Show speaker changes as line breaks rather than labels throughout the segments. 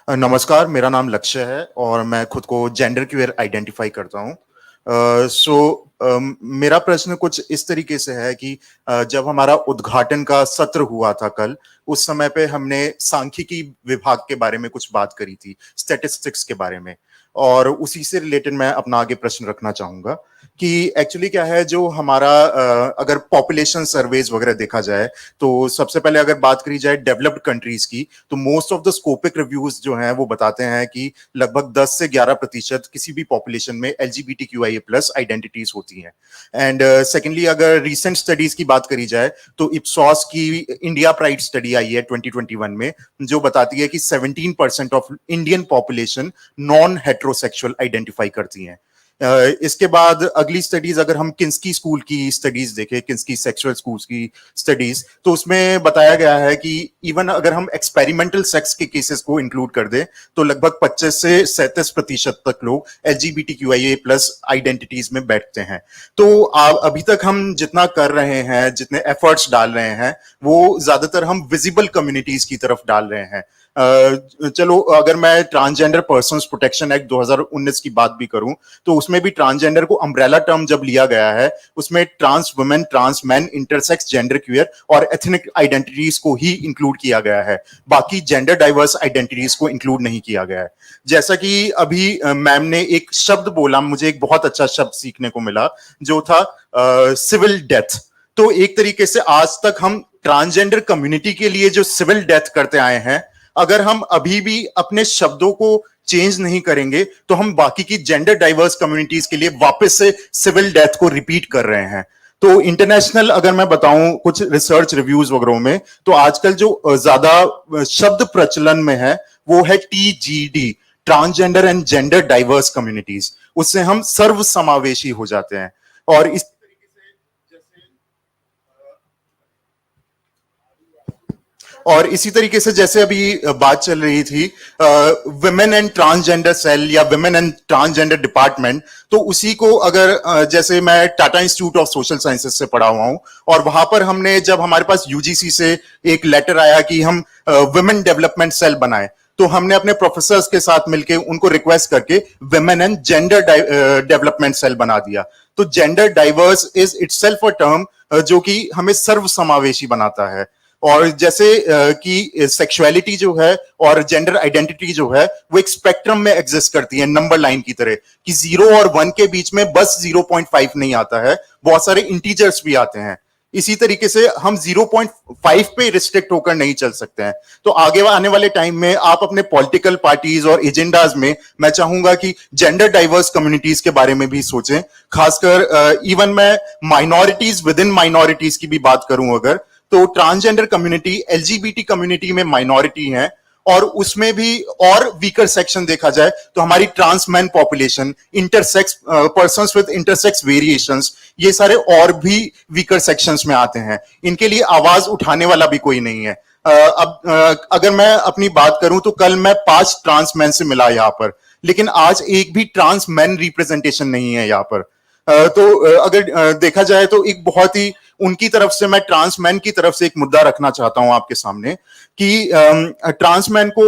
नमस्कार, मेरा नाम लक्ष्य है और मैं खुद को जेंडर क्यूअर आइडेंटिफाई करता हूँ। मेरा प्रश्न कुछ इस तरीके से है कि जब हमारा उद्घाटन का सत्र हुआ था कल, उस समय पे हमने सांख्यिकी विभाग के बारे में कुछ बात करी थी, स्टैटिस्टिक्स के बारे में। और उसी से रिलेटेड मैं अपना आगे प्रश्न रखना चाहूंगा कि एक्चुअली क्या है जो हमारा अगर पॉपुलेशन सर्वेज वगैरह देखा जाए तो सबसे पहले अगर बात करी जाए डेवलप्ड कंट्रीज की, तो मोस्ट ऑफ द स्कोपिक रिव्यूज जो हैं वो बताते हैं कि लगभग 10 से 11% किसी भी पॉपुलेशन में LGBTQIA प्लस आइडेंटिटीज होती हैं। एंड सेकेंडली अगर रिसेंट स्टडीज की बात करी जाए तो इप्सॉस की इंडिया प्राइड स्टडी आई है 2021 में, जो बताती है कि 17% of Indian population non heterosexual identify करती हैं। इसके बाद अगली स्टडीज अगर हम किन्स्की स्कूल की स्टडीज देखें, किन्स्की सेक्सुअल स्कूल्स की स्टडीज, तो उसमें बताया गया है कि इवन अगर हम एक्सपेरिमेंटल सेक्स के केसेस को इंक्लूड कर दें तो लगभग 25 से 37% तक लोग LGBTQIA प्लस आइडेंटिटीज में बैठते हैं। तो अभी तक हम जितना कर रहे हैं, जितने एफर्ट्स डाल रहे हैं, वो ज्यादातर हम विजिबल कम्युनिटीज की तरफ डाल रहे हैं। चलो अगर मैं ट्रांसजेंडर पर्सन्स प्रोटेक्शन एक्ट 2019 की बात भी करूं तो उसमें भी ट्रांसजेंडर को अम्ब्रेला टर्म जब लिया गया है, उसमें trans women, trans man, intersex, gender queer और एथनिक आइडेंटिटीज को ही इंक्लूड किया गया है। बाकी जेंडर डाइवर्स आइडेंटिटीज को इंक्लूड नहीं किया गया है। जैसा कि अभी मैम ने एक शब्द बोला, मुझे एक बहुत अच्छा शब्द सीखने को मिला जो था सिविल डेथ। तो एक तरीके से आज तक हम ट्रांसजेंडर कम्युनिटी के लिए जो सिविल डेथ करते आए हैं, अगर हम अभी भी अपने शब्दों को चेंज नहीं करेंगे तो हम बाकी की जेंडर डाइवर्स कम्युनिटीज के लिए वापस से सिविल डेथ को रिपीट कर रहे हैं। तो इंटरनेशनल अगर मैं बताऊं कुछ रिसर्च रिव्यूज वगैरह में, तो आजकल जो ज्यादा शब्द प्रचलन में है वो है TGD, transgender and gender diverse communities. उससे हम सर्वसमावेशी हो जाते हैं। और इस इसी तरीके से जैसे अभी बात चल रही थी विमेन एंड ट्रांसजेंडर सेल या विमेन एंड ट्रांसजेंडर डिपार्टमेंट, तो उसी को अगर जैसे मैं Tata institute of social sciences से पढ़ा हुआ हूं और वहां पर हमने जब हमारे पास UGC से एक लेटर आया कि हम विमेन डेवलपमेंट सेल बनाए, तो हमने अपने प्रोफेसर्स के साथ मिलकर उनको रिक्वेस्ट करके women and gender development cell बना दिया। तो gender diverse is itself a term जो कि हमें सर्वसमावेशी बनाता है। और जैसे कि सेक्सुअलिटी जो है और जेंडर आइडेंटिटी जो है वो एक स्पेक्ट्रम में एग्जिस्ट करती है, नंबर लाइन की तरह कि 0 और 1 के बीच में बस 0.5 नहीं आता है, बहुत सारे इंटीजर्स भी आते हैं। इसी तरीके से हम 0.5 पे रिस्ट्रिक्ट होकर नहीं चल सकते हैं। तो आगे आने वाले टाइम में आप अपने पॉलिटिकल पार्टीज और एजेंडाज में मैं चाहूंगा कि जेंडर डाइवर्स कम्युनिटीज के बारे में भी सोचें। खासकर इवन मैं माइनॉरिटीज विद इन माइनॉरिटीज की भी बात करूं अगर, तो ट्रांसजेंडर कम्युनिटी LGBT कम्युनिटी में माइनॉरिटी है और उसमें भी और वीकर सेक्शन देखा जाए तो हमारी trans man population, intersex persons with intersex variations, ये सारे और भी वीकर सेक्शंस में आते हैं। इनके लिए आवाज उठाने वाला भी कोई नहीं है। अब अगर मैं अपनी बात करूं तो कल मैं 5 ट्रांस मैन से मिला यहाँ पर, लेकिन आज एक भी ट्रांस मैन रिप्रेजेंटेशन नहीं है यहाँ पर। तो अगर देखा जाए तो एक बहुत ही उनकी तरफ से मैं ट्रांसमैन की तरफ से एक मुद्दा रखना चाहता हूं आपके सामने कि ट्रांसमैन को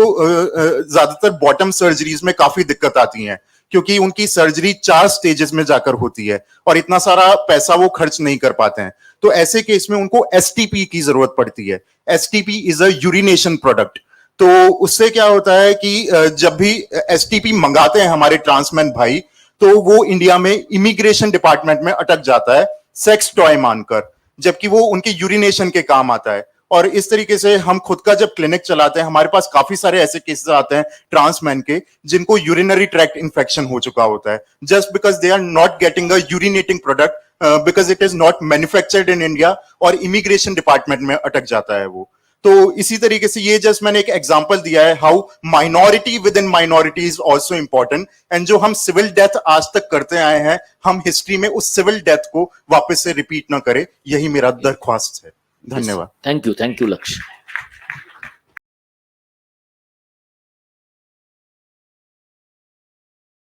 ज्यादातर बॉटम सर्जरीज में काफी दिक्कत आती है क्योंकि उनकी सर्जरी 4 स्टेजेस में जाकर होती है और इतना सारा पैसा वो खर्च नहीं कर पाते हैं। तो ऐसे केस में उनको STP की जरूरत पड़ती है। STP is a urination product. तो उससे क्या होता है कि जब भी STP मंगाते हैं हमारे ट्रांसमैन भाई, तो वो इंडिया में इमिग्रेशन डिपार्टमेंट में अटक जाता है सेक्स टॉय मानकर, जबकि वो उनके यूरिनेशन के काम आता है। और इस तरीके से हम खुद का जब क्लिनिक चलाते हैं, हमारे पास काफी सारे ऐसे केसेस आते हैं ट्रांसमैन के जिनको यूरिनरी ट्रैक्ट इंफेक्शन हो चुका होता है, just because they are not getting a urinating product because it is not manufactured in India, और इमिग्रेशन डिपार्टमेंट में अटक जाता है वो। तो इसी तरीके से ये जस्ट मैंने एक एग्जांपल दिया है how minority with in minority is also important. And जो हम सिविल डेथ आज तक करते आए हैं, हम हिस्ट्री में उस सिविल डेथ को वापस से रिपीट ना करें, यही मेरा दरख्वास्त है। धन्यवाद।
थैंक यू लक्ष्य।